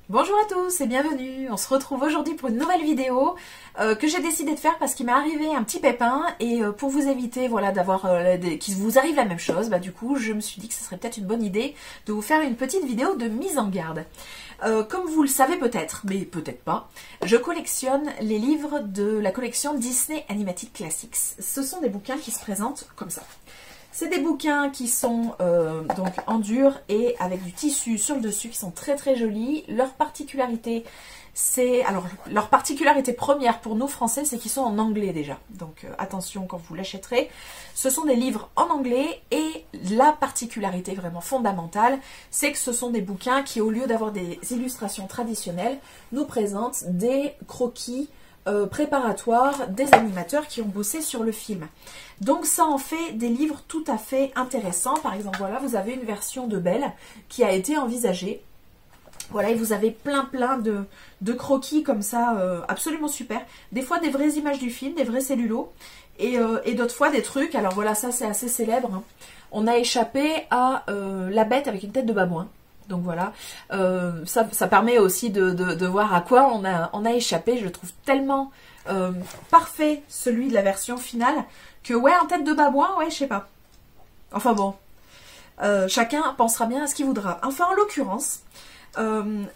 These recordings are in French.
Bonjour à tous et bienvenue. On se retrouve aujourd'hui pour une nouvelle vidéo que j'ai décidé de faire parce qu'il m'est arrivé un petit pépin et pour vous éviter voilà d'avoir qu'il vous arrive la même chose, du coup je me suis dit que ce serait peut-être une bonne idée de vous faire une petite vidéo de mise en garde. Comme vous le savez peut-être, mais peut-être pas, je collectionne les livres de la collection Disney Animated Classics. Ce sont des bouquins qui se présentent comme ça. C'est des bouquins qui sont donc en dur et avec du tissu sur le dessus, qui sont très très jolis. Leur particularité, leur particularité première pour nous français, c'est qu'ils sont en anglais déjà. Donc attention quand vous l'achèterez. Ce sont des livres en anglais et la particularité vraiment fondamentale, c'est que ce sont des bouquins qui, au lieu d'avoir des illustrations traditionnelles, nous présentent des croquis préparatoire des animateurs qui ont bossé sur le film. Donc ça en fait des livres tout à fait intéressants. Par exemple, voilà, vous avez une version de Belle qui a été envisagée. Voilà, et vous avez plein de croquis comme ça, absolument super. Des fois des vraies images du film, des vrais cellulos, et d'autres fois des trucs. Alors voilà, ça c'est assez célèbre, hein. On a échappé à La Bête avec une tête de babouin. Donc voilà, ça permet aussi de voir à quoi on a échappé. Je le trouve tellement parfait, celui de la version finale, que ouais, en tête de babouin, ouais, je sais pas. Enfin bon, chacun pensera bien à ce qu'il voudra. Enfin, en l'occurrence,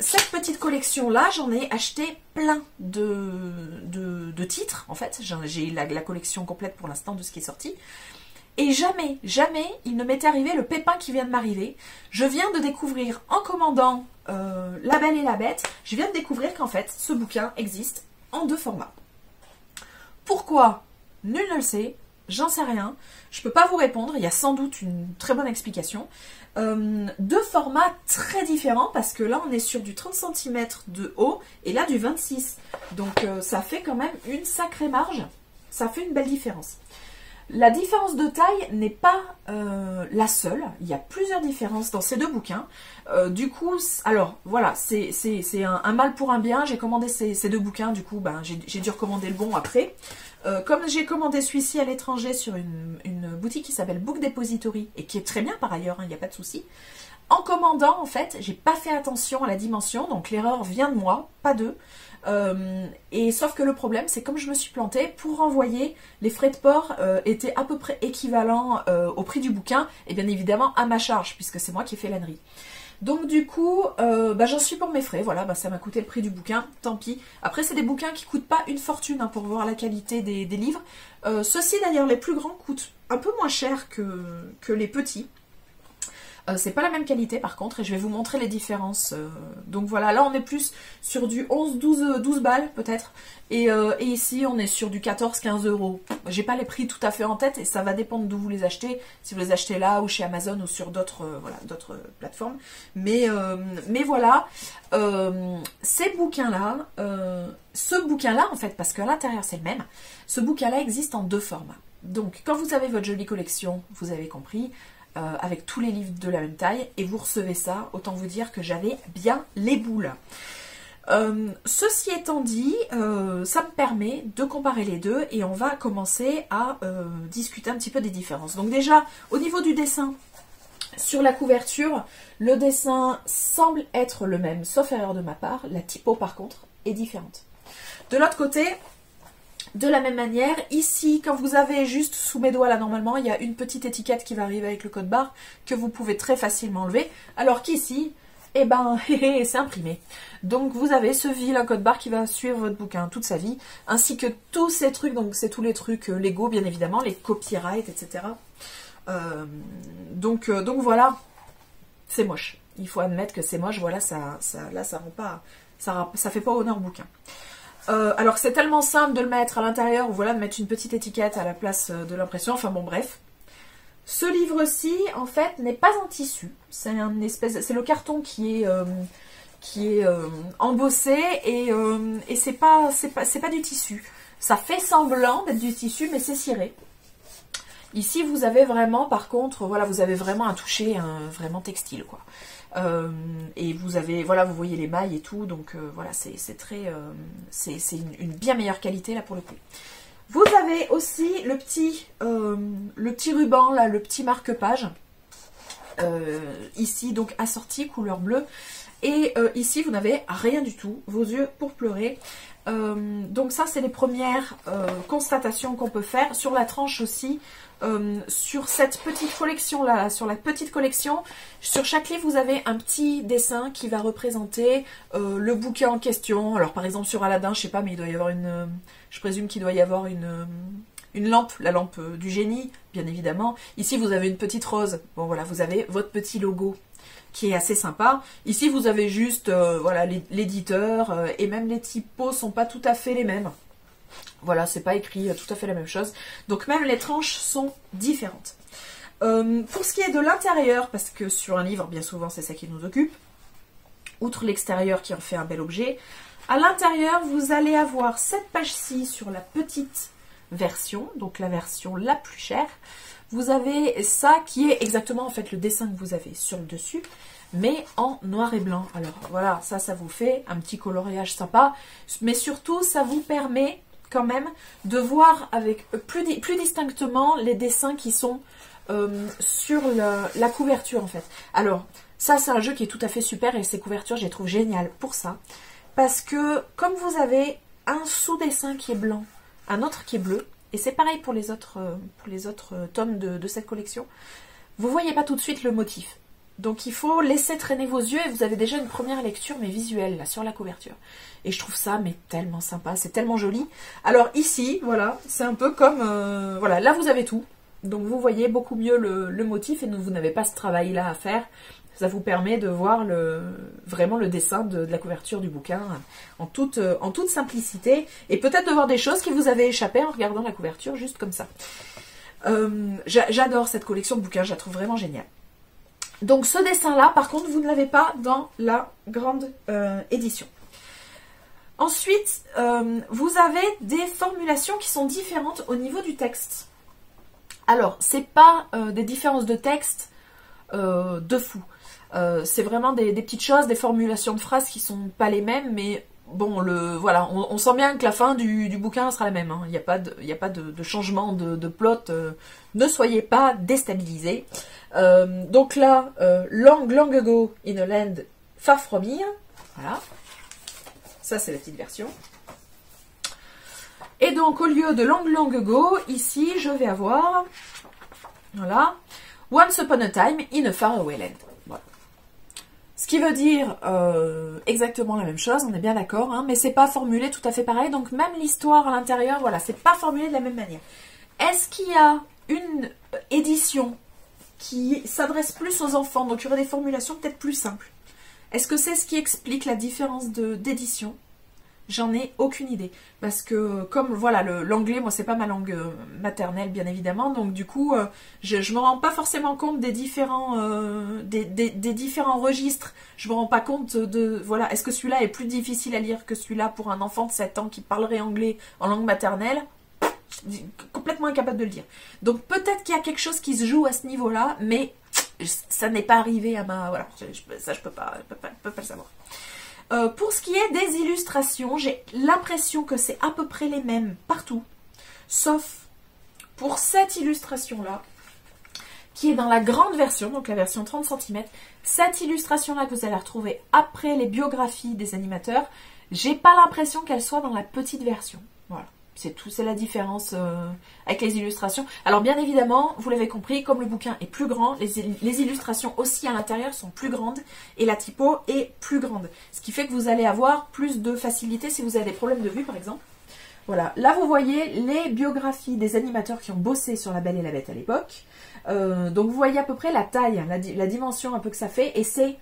cette petite collection-là, j'en ai acheté plein de titres, en fait. J'ai la collection complète pour l'instant de ce qui est sorti. Et jamais il ne m'était arrivé le pépin qui vient de m'arriver. Je viens de découvrir, en commandant La Belle et la Bête, je viens de découvrir qu'en fait, ce bouquin existe en 2 formats. Pourquoi? Nul ne le sait, j'en sais rien. Je peux pas vous répondre, il y a sans doute une très bonne explication. 2 formats très différents, parce que là, on est sur du 30 cm de haut, et là, du 26. Donc, ça fait quand même une sacrée marge. Ça fait une belle différence. La différence de taille n'est pas la seule. Il y a plusieurs différences dans ces 2 bouquins. Du coup, alors voilà, c'est un mal pour un bien. J'ai commandé ces 2 bouquins. Du coup, j'ai dû recommander le bon après. Comme j'ai commandé celui-ci à l'étranger sur une boutique qui s'appelle Book Depository et qui est très bien par ailleurs, il n'y a pas de souci. En commandant, en fait, j'ai pas fait attention à la dimension, donc l'erreur vient de moi, pas d'eux. Et sauf que le problème, c'est comme je me suis plantée, pour renvoyer, les frais de port étaient à peu près équivalents au prix du bouquin, et bien évidemment à ma charge, puisque c'est moi qui ai fait l'ânerie. Donc du coup, j'en suis pour mes frais, voilà, ça m'a coûté le prix du bouquin, tant pis. Après, c'est des bouquins qui coûtent pas une fortune, hein, pour voir la qualité des livres. Ceux-ci d'ailleurs, les plus grands coûtent un peu moins cher que les petits. C'est pas la même qualité par contre, et je vais vous montrer les différences. Donc voilà, là on est plus sur du 11-12 balles peut-être, et ici on est sur du 14-15 euros. J'ai pas les prix tout à fait en tête, et ça va dépendre d'où vous les achetez, si vous les achetez là ou chez Amazon ou sur d'autres d'autres plateformes. Mais voilà, ces bouquins-là, ce bouquin-là en fait, parce qu'à l'intérieur c'est le même, ce bouquin-là existe en 2 formats. Donc quand vous avez votre jolie collection, vous avez compris, avec tous les livres de la même taille, et vous recevez ça, autant vous dire que j'avais bien les boules. Ceci étant dit, ça me permet de comparer les deux, et on va commencer à discuter un petit peu des différences. Donc déjà, au niveau du dessin, sur la couverture, le dessin semble être le même, sauf erreur de ma part. La typo par contre est différente. De l'autre côté, de la même manière, ici, quand vous avez juste sous mes doigts là normalement, il y a une petite étiquette qui va arriver avec le code barre que vous pouvez très facilement enlever, alors qu'ici, c'est imprimé. Donc vous avez ce vilain code barre qui va suivre votre bouquin toute sa vie, ainsi que tous ces trucs, donc c'est tous les trucs Lego bien évidemment, les copyrights, etc. Donc voilà, c'est moche. Il faut admettre que c'est moche, voilà, là ça rend pas, ça fait pas honneur au bouquin. Alors que c'est tellement simple de le mettre à l'intérieur, ou voilà, de mettre une petite étiquette à la place de l'impression, enfin bon bref. Ce livre-ci, en fait, n'est pas en tissu, c'est le carton qui est embossé, et c'est pas du tissu. Ça fait semblant d'être du tissu, mais c'est ciré. Ici, vous avez vraiment, par contre, voilà, vous avez vraiment un toucher vraiment textile, quoi. Et vous avez, voilà, vous voyez les mailles et tout, donc voilà, c'est une bien meilleure qualité là pour le coup. Vous avez aussi le petit ruban là, le petit marque-page, ici donc assorti couleur bleue, Et ici, vous n'avez rien du tout, vos yeux pour pleurer. Donc ça, c'est les premières constatations qu'on peut faire. Sur la tranche aussi, sur cette petite collection-là, sur la petite collection, sur chaque livre, vous avez un petit dessin qui va représenter le bouquin en question. Alors par exemple, sur Aladdin, je sais pas, mais il doit y avoir une... je présume qu'il doit y avoir une lampe, la lampe du génie, bien évidemment. Ici, vous avez une petite rose. Bon, voilà, vous avez votre petit logo qui est assez sympa. Ici, vous avez juste voilà, l'éditeur et même les typos sont pas tout à fait les mêmes. Voilà, c'est pas écrit tout à fait la même chose. Donc même les tranches sont différentes. Pour ce qui est de l'intérieur, parce que sur un livre, bien souvent, c'est ça qui nous occupe, outre l'extérieur qui en fait un bel objet, à l'intérieur, vous allez avoir cette page-ci sur la petite version, donc la version la plus chère. Vous avez ça qui est exactement en fait le dessin que vous avez sur le dessus, mais en noir et blanc. Alors voilà, ça vous fait un petit coloriage sympa, mais surtout ça vous permet quand même de voir avec plus distinctement les dessins qui sont sur la couverture en fait. Alors ça c'est un jeu qui est tout à fait super et ces couvertures je les trouve géniales pour ça, parce que comme vous avez un sous-dessin qui est blanc, un autre qui est bleu, et c'est pareil pour les autres tomes de cette collection, vous ne voyez pas tout de suite le motif. Donc il faut laisser traîner vos yeux et vous avez déjà une première lecture mais visuelle là sur la couverture. Et je trouve ça mais tellement sympa, c'est tellement joli. Alors ici, voilà, c'est un peu comme... voilà, là vous avez tout. Donc vous voyez beaucoup mieux le motif et vous n'avez pas ce travail là à faire. Ça vous permet de voir vraiment le dessin de la couverture du bouquin en toute simplicité. Et peut-être de voir des choses qui vous avaient échappé en regardant la couverture juste comme ça. J'adore cette collection de bouquins, je la trouve vraiment géniale. Donc ce dessin-là, par contre, vous ne l'avez pas dans la grande édition. Ensuite, vous avez des formulations qui sont différentes au niveau du texte. Alors, c'est pas des différences de texte de fou. C'est vraiment des petites choses, des formulations de phrases qui sont pas les mêmes, mais bon, voilà, on sent bien que la fin du bouquin sera la même. Hein. Il n'y a pas de changement de plot. Ne soyez pas déstabilisés. Donc là, long ago in a land far from here. Voilà. Ça, c'est la petite version. Et donc, au lieu de long ago, ici, je vais avoir... Voilà. Once upon a time in a faraway land. Voilà. Ce qui veut dire exactement la même chose, on est bien d'accord, hein, mais c'est pas formulé tout à fait pareil. Donc même l'histoire à l'intérieur, voilà, c'est pas formulé de la même manière. Est-ce qu'il y a une édition qui s'adresse plus aux enfants, donc il y aurait des formulations peut-être plus simples? Est-ce que c'est ce qui explique la différence d'édition? J'en ai aucune idée. Parce que, comme, voilà, l'anglais, moi, c'est pas ma langue maternelle, bien évidemment. Donc, du coup, je me rends pas forcément compte des différents registres. Je me rends pas compte voilà, est-ce que celui-là est plus difficile à lire que celui-là pour un enfant de 7 ans qui parlerait anglais en langue maternelle? Complètement incapable de le dire. Donc, peut-être qu'il y a quelque chose qui se joue à ce niveau-là, mais ça n'est pas arrivé à ma... Voilà, ça, je peux pas le savoir. Pour ce qui est des illustrations, j'ai l'impression que c'est à peu près les mêmes partout, sauf pour cette illustration-là, qui est dans la grande version, donc la version 30 cm. Cette illustration-là que vous allez retrouver après les biographies des animateurs, j'ai pas l'impression qu'elle soit dans la petite version. Voilà. C'est tout, c'est la différence avec les illustrations. Alors bien évidemment, vous l'avez compris, comme le bouquin est plus grand, les illustrations aussi à l'intérieur sont plus grandes et la typo est plus grande. Ce qui fait que vous allez avoir plus de facilité si vous avez des problèmes de vue par exemple. Voilà, là vous voyez les biographies des animateurs qui ont bossé sur La Belle et la Bête à l'époque. Donc vous voyez à peu près la taille, la dimension un peu que ça fait et c'est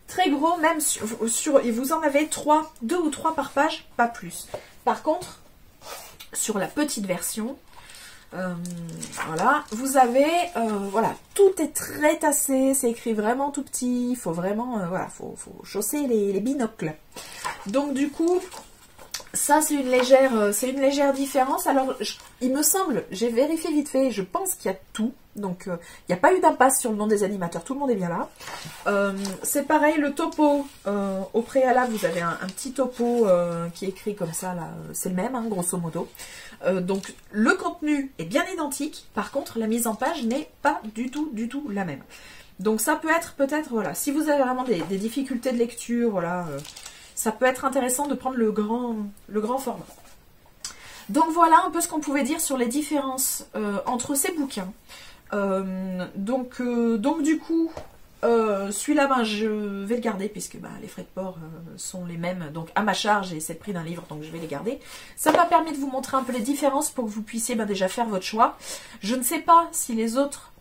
très gros, même et vous en avez 2 ou 3 par page, pas plus. Par contre, sur la petite version, voilà, vous avez, voilà, tout est très tassé, c'est écrit vraiment tout petit, il faut vraiment, voilà, faut chausser les binocles. Donc du coup, ça c'est une légère différence. Alors, il me semble, j'ai vérifié vite fait, je pense qu'il y a tout, donc il n'y a pas eu d'impasse sur le nom des animateurs, tout le monde est bien là. C'est pareil, le topo, au préalable, vous avez un petit topo qui est écrit comme ça, là, c'est le même, hein, grosso modo. Donc le contenu est bien identique, par contre la mise en page n'est pas du tout la même. Donc ça peut être peut-être, voilà, si vous avez vraiment des difficultés de lecture, voilà, ça peut être intéressant de prendre le grand format. Donc voilà un peu ce qu'on pouvait dire sur les différences entre ces bouquins. Donc du coup, celui-là, ben, je vais le garder puisque ben, les frais de port sont les mêmes. Donc à ma charge et c'est le prix d'un livre, donc je vais les garder. Ça m'a permis de vous montrer un peu les différences pour que vous puissiez ben, déjà faire votre choix. Je ne sais pas si les autres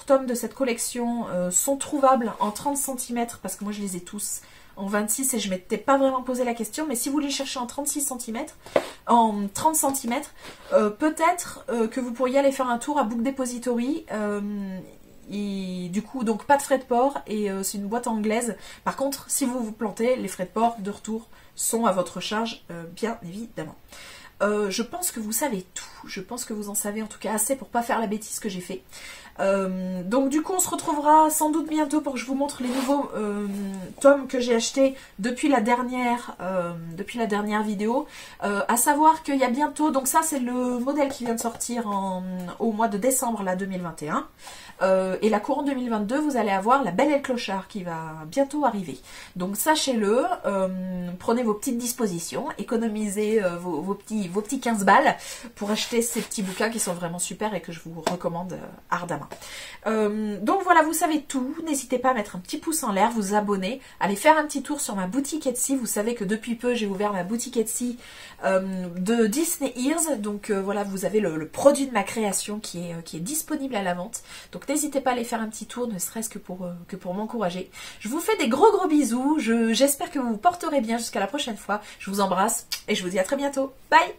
tomes de cette collection sont trouvables en 30 cm, parce que moi je les ai tous en 26 et je ne m'étais pas vraiment posé la question, mais si vous les cherchez en 36 cm, en 30 cm, peut-être que vous pourriez aller faire un tour à Book Depository. Et du coup, donc pas de frais de port et c'est une boîte anglaise. Par contre, si vous vous plantez, les frais de port de retour sont à votre charge, bien évidemment. Je pense que vous savez tout. Je pense que vous en savez en tout cas assez pour pas faire la bêtise que j'ai fait. Donc du coup on se retrouvera sans doute bientôt pour que je vous montre les nouveaux tomes que j'ai achetés depuis la dernière vidéo. À savoir qu'il y a bientôt, donc ça c'est le modèle qui vient de sortir au mois de décembre là, 2021. Et la couronne 2022, vous allez avoir la Belle et le Clochard qui va bientôt arriver. Donc sachez-le, prenez vos petites dispositions, économisez vos petits 15 balles pour acheter ces petits bouquins qui sont vraiment super et que je vous recommande ardemment. Donc voilà, vous savez tout. N'hésitez pas à mettre un petit pouce en l'air, vous abonner, aller faire un petit tour sur ma boutique Etsy. Vous savez que depuis peu, j'ai ouvert ma boutique Etsy de Disney Ears. Donc voilà, vous avez le produit de ma création qui est disponible à la vente. Donc n'hésitez pas à aller faire un petit tour, ne serait-ce que pour m'encourager. Je vous fais des gros bisous. J'espère que vous vous porterez bien jusqu'à la prochaine fois. Je vous embrasse et je vous dis à très bientôt. Bye!